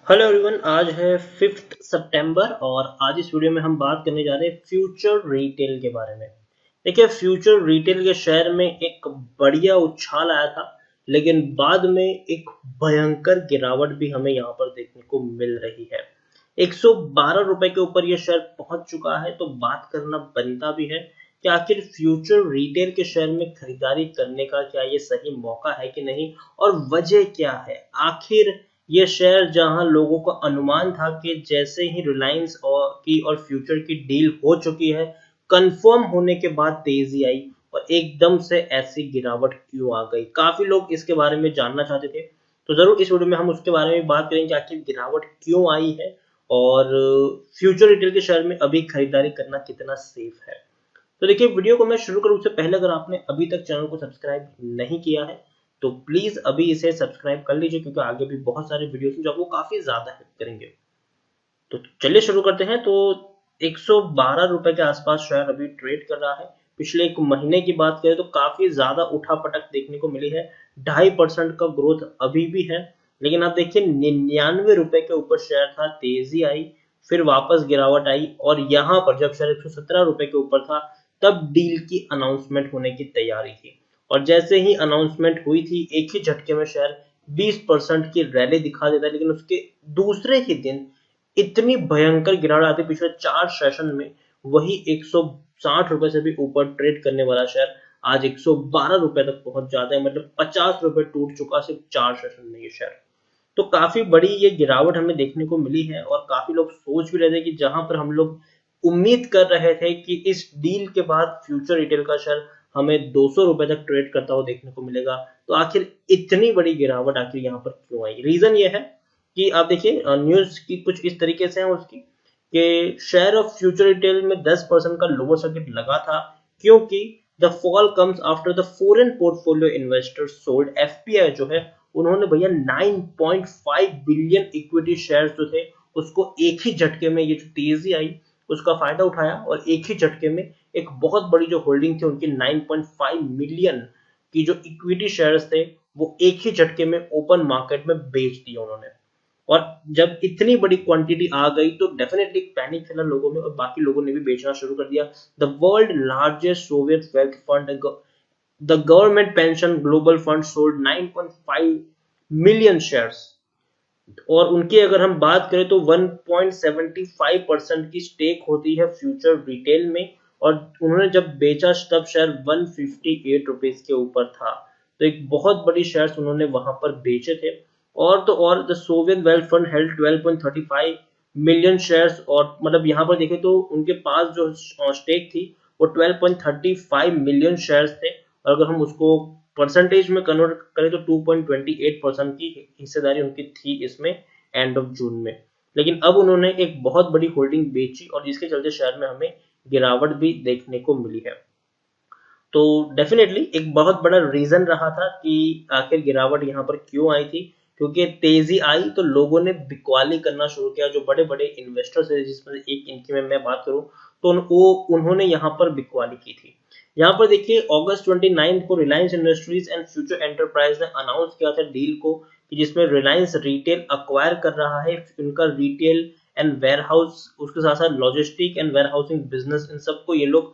Hello everyone, आज है 5 सितंबर और आज इस वीडियो में हम बात करने जा रहे हैं फ्यूचर रिटेल के बारे में। देखिए, फ्यूचर रिटेल के शेयर में एक बढ़िया उछाल आया था, लेकिन बाद में एक भयंकर गिरावट भी हमें यहाँ पर देखने को मिल रही है। 112 रुपए के ऊपर ये शेयर पहुंच चुका है, तो बात करना बनता भी है कि आखिर फ्यूचर रिटेल के शेयर में खरीदारी करने का क्या ये सही मौका है कि नहीं, और वजह क्या है। आखिर ये शेयर, जहां लोगों का अनुमान था कि जैसे ही रिलायंस और फ्यूचर की डील हो चुकी है, कंफर्म होने के बाद तेजी आई और एकदम से ऐसी गिरावट क्यों आ गई, काफी लोग इसके बारे में जानना चाहते थे। तो जरूर इस वीडियो में हम उसके बारे में बात करेंगे, आखिर गिरावट क्यों आई है और फ्यूचर रिटेल के शेयर में अभी खरीदारी करना कितना सेफ है। तो देखिए, वीडियो को मैं शुरू करूं उससे पहले अगर आपने अभी तक चैनल को सब्सक्राइब नहीं किया है तो प्लीज अभी इसे सब्सक्राइब कर लीजिए, क्योंकि आगे भी बहुत सारे वीडियोस हैं जो आपको काफी ज्यादा हेल्प करेंगे। तो चलिए शुरू करते हैं। तो 112 रुपए के आसपास शेयर अभी ट्रेड कर रहा है। पिछले एक महीने की बात करें तो काफी ज्यादा उठापटक देखने को मिली है। 2.5% का ग्रोथ अभी भी है, लेकिन आप देखिए 99 रुपए के ऊपर शेयर था, तेजी आई, फिर वापस गिरावट आई और यहाँ पर जब शेयर 117 रुपए के ऊपर था तब डील की अनाउंसमेंट होने की तैयारी थी। और जैसे ही अनाउंसमेंट हुई थी, एक ही झटके में शेयर 20% की रैली दिखा देता है, लेकिन उसके दूसरे ही दिन इतनी भयंकर गिरावट आती, पिछले 4 सेशन में वही 160 रुपए से भी ऊपर ट्रेड करने वाला शेयर आज 112 रुपए तक पहुंच जाता है। मतलब 50 रुपए टूट चुका सिर्फ 4 सेशन में ये शेयर। तो काफी बड़ी ये गिरावट हमें देखने को मिली है और काफी लोग सोच भी रहे थे कि जहां पर हम लोग उम्मीद कर रहे थे कि इस डील के बाद फ्यूचर रिटेल का शेयर हमें 200 रुपए तक ट्रेड करता हुआ देखने को मिलेगा, तो आखिर इतनी बड़ी गिरावट आखिर यहाँ पर क्यों आई। रीजन ये है कि आप देखिए, न्यूज की कुछ इस तरीके से है उसकी कि शेयर ऑफ फ्यूचर रिटेल में 10% का लोअर सर्किट लगा था, क्योंकि the fall comes after the foreign portfolio investors sold. FPI जो है, उन्होंने भैया 9.5 बिलियन इक्विटी शेयर्स जो थे उसको एक ही झटके में, ये जो तेजी आई उसका फायदा उठाया और एक ही झटके में एक बहुत बड़ी जो होल्डिंग थी उनकी 9.5 मिलियन की जो इक्विटी शेयर्स थे वो एक ही झटके में ओपन मार्केट में बेच दिए उन्होंने। और जब इतनी बड़ी क्वांटिटी आ गई तो डेफिनेटली पैनिक फैला लोगों में और बाकी लोगों ने भी बेचना शुरू कर दिया। The world largest Soviet wealth fund, the government pension global fund, sold 9.5 million shares. और उनकी अगर हम बात करें तो 1.75% की स्टेक होती है फ्यूचर रिटेल में। और उन्होंने जब बेचा तब शेयर 158 रुपीज के ऊपर था, तो एक बहुत बड़ी शेयर्स उन्होंने वहां पर बेचे थे। और तो और the Soviet wealth fund held 12.35 million shares, और मतलब यहाँ पर देखें तो उनके पास जो स्टेक थी वो 12.35 मिलियन शेयर्स थे। और अगर हम उसको परसेंटेज में कन्वर्ट करें तो 2.28% की हिस्सेदारी उनकी थी इसमें एंड ऑफ जून में। लेकिन अब उन्होंने एक बहुत बड़ी होल्डिंग बेची और जिसके चलते शेयर में हमें गिरावट भी देखने को मिली है। तो डेफिनेटली एक बहुत बड़ा रीजन रहा था कि आखिर गिरावट यहाँ पर क्यों आई थी, क्योंकि तेजी आई तो लोगों ने बिकवाली करना शुरू किया। जो बड़े बड़े इन्वेस्टर्स है, जिसमें एक इनकी मैं बात करूं तो उन्होंने यहाँ पर बिकवाली की थी। यहाँ पर देखिए, अगस्त 29 को Reliance industries and future enterprise ने अनाउंस किया था डील को, कि जिसमें रिलायंस रिटेल अक्वायर कर रहा है उनका रिटेल एंड वेयर हाउस, उसके साथ साथ logistic and warehousing business, इन सबको ये लोग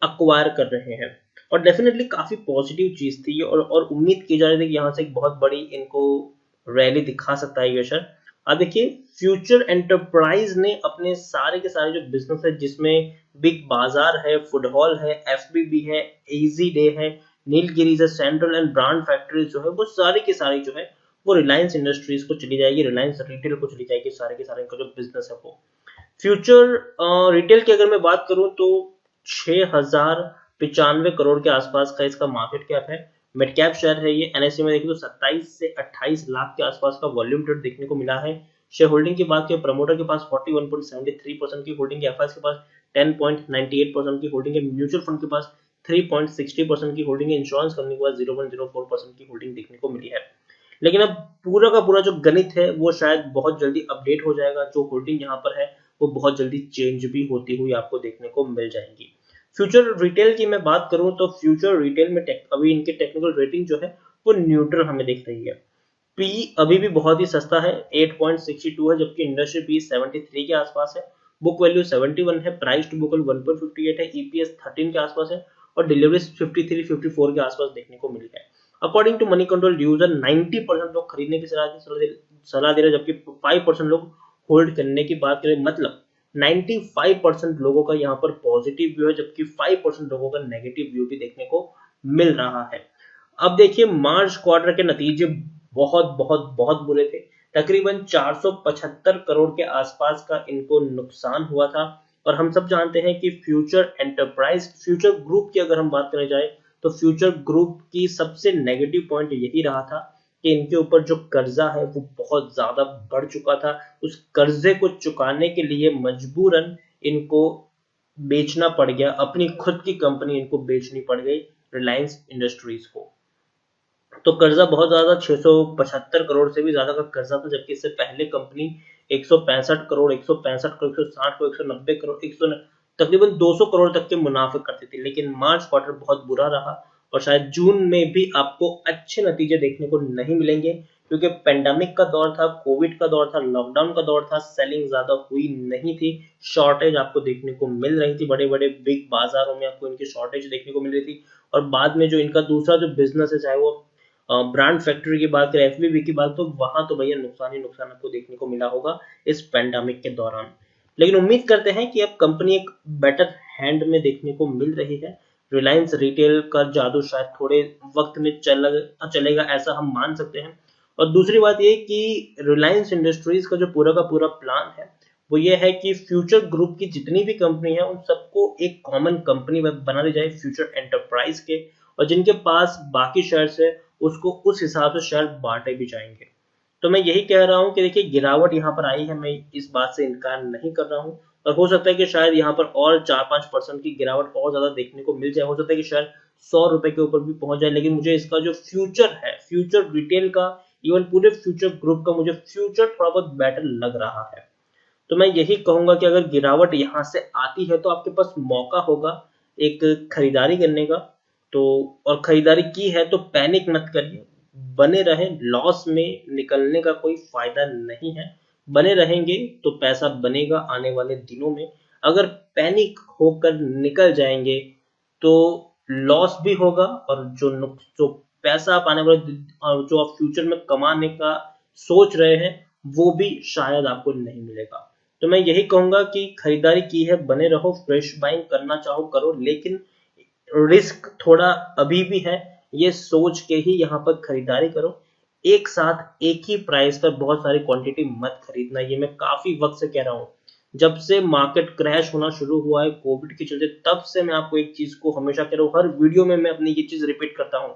अक्वायर कर रहे हैं। और डेफिनेटली काफी पॉजिटिव चीज थी और उम्मीद की जा रही थी कि यहाँ से एक बहुत बड़ी इनको रैली दिखा सकता है ये शेयर। अब देखिए, फ्यूचर एंटरप्राइज ने अपने सारे के सारे जो बिजनेस है, जिसमें बिग बाजार है, फूड हॉल है, एफबीबी है, इजी डे है, नीलगिरीज है, सेंट्रल एंड ब्रांड फैक्ट्रीज जो है, वो सारी की सारी जो है वो रिलायंस इंडस्ट्रीज को चली जाएगी, रिलायंस रिटेल को चली जाएगी, सारे के सारे इनका जो बिजनेस है वो। फ्यूचर रिटेल की अगर मैं बात करूं तो 6,095 करोड़ के आसपास का इसका मार्केट कैप है। मिड कैप शेयर है ये। एनएससी में देखें तो 27 से 28 लाख के आसपास का वॉल्यूम ट्रेड देखने को मिला है। शेयर होल्डिंग की बात करें, प्रमोटर के पास 41.73% की होल्डिंग है, एफआईएस के पास 10.98% की होल्डिंग है, म्यूचुअल फंड के पास 3.60% की होल्डिंग है, इंश्योरेंस कंपनी के पास 0.04% की होल्डिंग देखने को मिली है। लेकिन अब पूरा का पूरा जो गणित है वो शायद बहुत जल्दी अपडेट हो जाएगा। जो होल्डिंग यहाँ पर है वो बहुत जल्दी चेंज भी होती हुई आपको देखने को मिल जाएंगी। फ्यूचर रिटेल की मैं बात करूं तो फ्यूचर रिटेल में अभी इनकी टेक्निकल रेटिंग जो है वो न्यूट्रल हमें दिख रही है। पी अभी भी बहुत ही सस्ता है, 8.62 है, जबकि इंडस्ट्री पी 73 के आसपास है, बुक वैल्यू 71 है, प्राइस टू बुक वैल्यू 1.58 है, ईपीएस 13 के आसपास है और डिलीवरीज 53-54 के आसपास देखने को मिली है। According to money control user 90% लोग खरीदने की सलाह दे रहे, जबकि 5% लोग होल्ड करने की बात करें। मतलब 95% लोगों का यहाँ पर पॉजिटिव व्यू है, जबकि 5% लोगों का नेगेटिव व्यू भी देखने को मिल रहा है। अब देखिए मार्च क्वार्टर के नतीजे बहुत बहुत बहुत बुरे थे। तकरीबन 475 करोड़ के आसपास का इनको नुकसान हुआ था। और हम सब जानते हैं कि फ्यूचर ग्रुप की अगर हम बात करें जाए तो फ्यूचर ग्रुप की सबसे नेगेटिव पॉइंट यही रहा था कि इनके ऊपर जो कर्जा है वो बहुत ज्यादा बढ़ चुका था। उस कर्जे को चुकाने के लिए मजबूरन इनको बेचना पड़ गया, अपनी खुद की कंपनी इनको बेचनी पड़ गई रिलायंस इंडस्ट्रीज को। तो कर्जा बहुत ज्यादा 675 करोड़ से भी ज्यादा का कर्जा था, जबकि इससे पहले कंपनी 165 करोड़ 165 करोड़ 160 करोड़ 190 करोड़ 100 तकरीबन 200 करोड़ तक के मुनाफे करती थी। लेकिन मार्च क्वार्टर बहुत बुरा रहा और शायद जून में भी आपको अच्छे नतीजे देखने को नहीं मिलेंगे, क्योंकि पेंडेमिक का दौर था, कोविड का दौर था, लॉकडाउन का दौर था, सेलिंग ज्यादा हुई नहीं थी, शॉर्टेज आपको देखने को मिल रही थी, बड़े बड़े बिग बाजारों में आपको इनकी शॉर्टेज देखने को मिल रही थी। और बाद में जो इनका दूसरा जो बिजनेस है, चाहे वो ब्रांड फैक्ट्री की बात करें, एफबीबी की बात, तो वहां तो भैया नुकसान ही नुकसान आपको देखने को मिला होगा इस पेंडेमिक के दौरान। लेकिन उम्मीद करते हैं कि अब कंपनी एक बेटर हैंड में देखने को मिल रही है। रिलायंस रिटेल का जादू शायद थोड़े वक्त में चलेगा, ऐसा हम मान सकते हैं। और दूसरी बात ये कि रिलायंस इंडस्ट्रीज का जो पूरा का पूरा प्लान है वो ये है कि फ्यूचर ग्रुप की जितनी भी कंपनी है उन सबको एक कॉमन कंपनी बना दी जाए फ्यूचर एंटरप्राइज के, और जिनके पास बाकी शेयर्स है उसको उस हिसाब से शेयर बांटे भी जाएंगे। तो मैं यही कह रहा हूं कि देखिए गिरावट यहाँ पर आई है, मैं इस बात से इनकार नहीं कर रहा हूं। और हो सकता है कि शायद यहाँ पर और 4-5% की गिरावट और ज्यादा देखने को मिल जाए, हो सकता है कि शायद 100 रुपए के ऊपर भी पहुंच जाए। लेकिन मुझे इसका जो फ्यूचर है, फ्यूचर रिटेल का, इवन पूरे फ्यूचर ग्रुप का, मुझे फ्यूचर थोड़ा बहुत बेटर लग रहा है। तो मैं यही कहूंगा कि अगर गिरावट यहाँ से आती है तो आपके पास मौका होगा एक खरीदारी करने का। तो और खरीदारी की है तो पैनिक मत करिए, बने रहे, लॉस में निकलने का कोई फायदा नहीं है। बने रहेंगे तो पैसा बनेगा आने वाले दिनों में। अगर पैनिक होकर निकल जाएंगे तो लॉस भी होगा, और जो पैसा आप आने वाले जो आप फ्यूचर में कमाने का सोच रहे हैं वो भी शायद आपको नहीं मिलेगा। तो मैं यही कहूंगा कि खरीदारी की है, बने रहो, फ्रेश बाइंग करना चाहो करो, लेकिन रिस्क थोड़ा अभी भी है, ये सोच के ही यहाँ पर खरीदारी करो। एक साथ एक ही प्राइस पर बहुत सारी क्वांटिटी मत खरीदना, ये मैं काफी वक्त से कह रहा हूँ। जब से मार्केट क्रैश होना शुरू हुआ है कोविड के चलते, तब से मैं आपको एक चीज को हमेशा कह रहा हूँ, हर वीडियो में मैं अपनी ये चीज रिपीट करता हूँ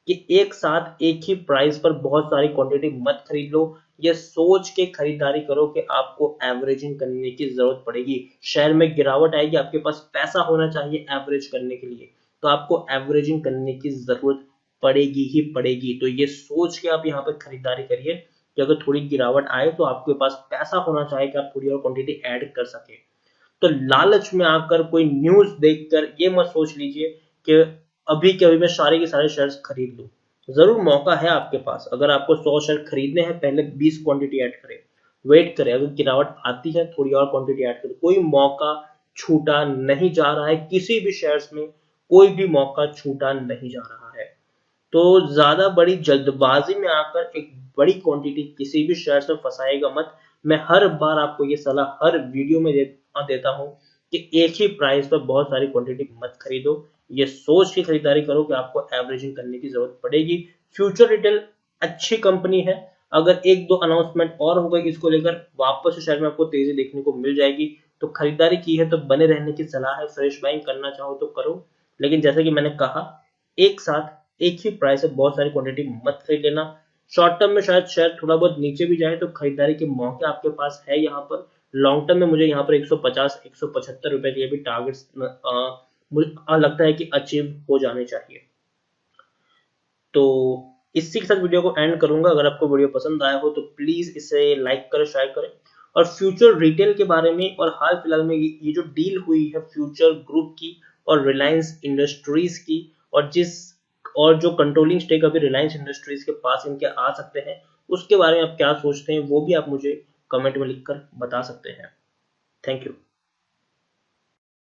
कि एक साथ एक ही प्राइस पर बहुत सारी क्वांटिटी मत खरीद लो। ये सोच के खरीदारी करो कि आपको एवरेजिंग करने की जरूरत पड़ेगी, शेयर में गिरावट आएगी, आपके पास पैसा होना चाहिए एवरेज करने के लिए, तो आपको एवरेजिंग करने की जरूरत पड़ेगी ही पड़ेगी। तो ये सोच के आप यहाँ पर खरीदारी करिए कि अगर थोड़ी गिरावट आए तो आपके पास पैसा होना चाहिए कि आप थोड़ी और क्वांटिटी ऐड कर सके। तो लालच में आकर कोई न्यूज देखकर ये मत सोच लीजिए कि अभी के अभी मैं सारे के सारे शेयर्स खरीद लूं। जरूर मौका है आपके पास, अगर आपको 100 शेयर खरीदने हैं पहले 20 क्वांटिटी ऐड करें, वेट करें, अगर गिरावट आती है थोड़ी और क्वांटिटी ऐड करें। कोई मौका छूटा नहीं जा रहा है, किसी भी शेयर्स में कोई भी मौका छूटा नहीं जा रहा है। तो ज्यादा बड़ी जल्दबाजी में आकर एक बड़ी क्वांटिटी किसी भी शेयर में फंसाएगा मत। मैं हर बार आपको ये सलाह हर वीडियो में देता हूं कि एक ही प्राइस पर बहुत सारी क्वांटिटी मत खरीदो, ये सोच की खरीदारी करो कि आपको एवरेजिंग करने की जरूरत पड़ेगी। फ्यूचर रिटेल अच्छी कंपनी है, अगर एक दो अनाउंसमेंट और हो गई इसको लेकर वापस से शेयर में आपको तेजी देखने को मिल जाएगी। तो खरीदारी की है तो बने रहने की सलाह है, फ्रेश बाइंग करना चाहो तो करो, लेकिन जैसे कि मैंने कहा एक साथ एक ही प्राइस है बहुत सारी क्वांटिटी मत खरीद लेना। शॉर्ट टर्म में शायद शेयर थोड़ा बहुत नीचे भी जाए तो खरीदारी के मौके आपके पास है यहाँ पर। लॉन्ग टर्म में मुझे यहाँ पर 150 175 रुपए के भी टारगेट्स मुझे लगता है कि अचीव हो जाने चाहिए। तो इसी के साथ वीडियो को एंड करूंगा। अगर आपको वीडियो पसंद आया हो तो प्लीज इसे लाइक करें, शेयर करें। और फ्यूचर रिटेल के बारे में और हाल फिलहाल में ये जो डील हुई है फ्यूचर ग्रुप की और रिलायंस इंडस्ट्रीज की, और जो कंट्रोलिंग स्टेक अभी रिलायंस इंडस्ट्रीज के पास इनके आ सकते हैं, उसके बारे में आप क्या सोचते हैं वो भी आप मुझे कमेंट में लिखकर बता सकते हैं। Thank you.